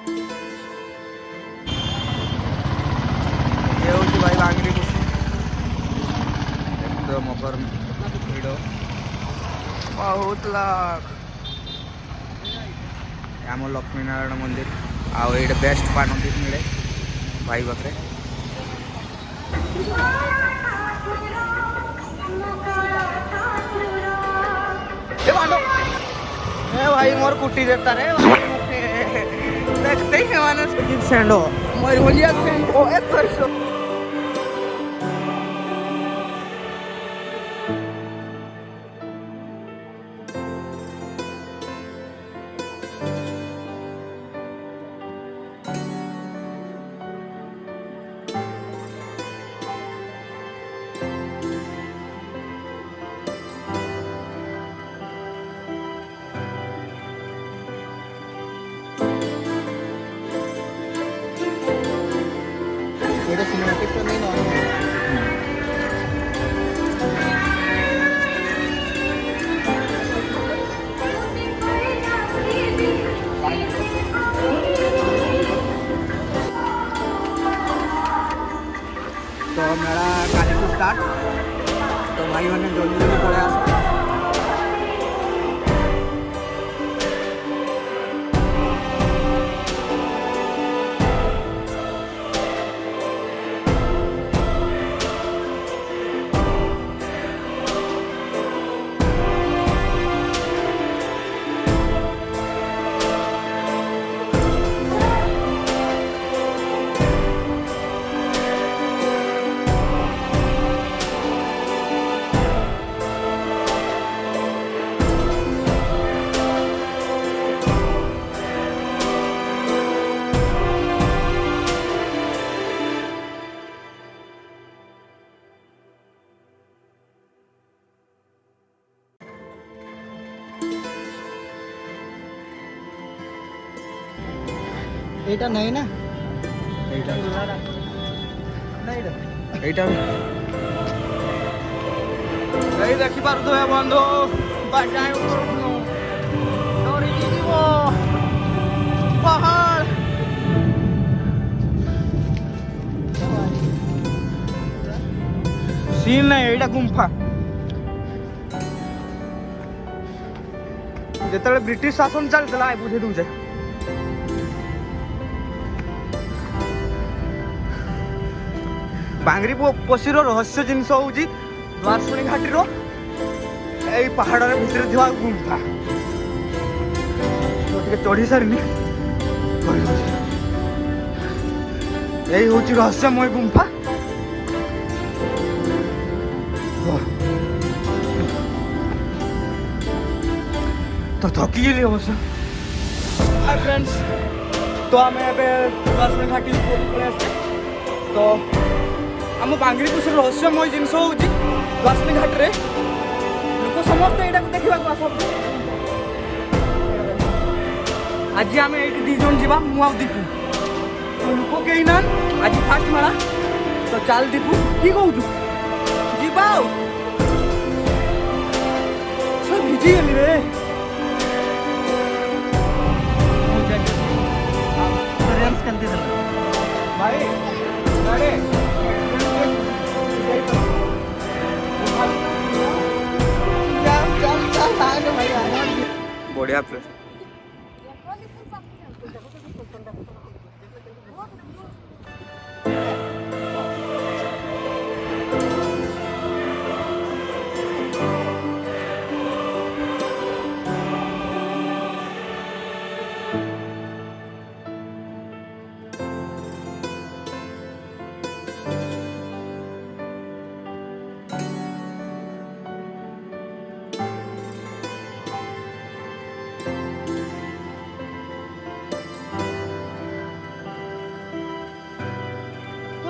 ये हूँ भाई बांगली एकदम मकर भिड़ बहुत लाख आम लक्ष्मी नारायण मंदिर आउ ये बेस्ट पान मिले भाई पाखे भाई मोर कुटी देता रे देखते ही माने सेंडो मोर होलिया सेंडो एक वर्ष सिनेमैटिक तो नहीं नॉर्मल तो मेरा काले को स्टार्ट तो भाई मैंने जल्दी जल्दी पड़े आस এইটা নাই না এইটা এইটা এই দেখি পারুথে বন্ধু বাটাই উতরুনো দড়ি দিব পাহাড় সিন নাই এইটা গুম্ফা যেতବେଳେ ବ୍ରିଟିଶ ଶାସନ ଚାଲିଥିଲା ବୁଝେଇ ଦଉଛେ बांगरी पशीर रहस्य जिनस हूँ द्वारशुणी घाटी यही पहाड़ भितर थी गुंफा चढ़ी सारे यही हूँ रहस्यमय गुंफा तो थकी गली अवश्य फ्रेंड्स तो आम द्वारशुणी घाटी तो आम बांगरी पुषर रहस्यमय जिनस हूँ द्वारशुणी घाटे लोक समस्त यहाँ देखा आस आज आम ये दी जन जा मुआ दीपू तो लोक कहीं ना आज फास्ट मेला तो चल दीपू कि कौचु जा सब भिजिगली रे भाई अरे बढ़िया प्लेस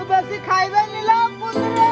बेसी खाइबे निला पुंदरे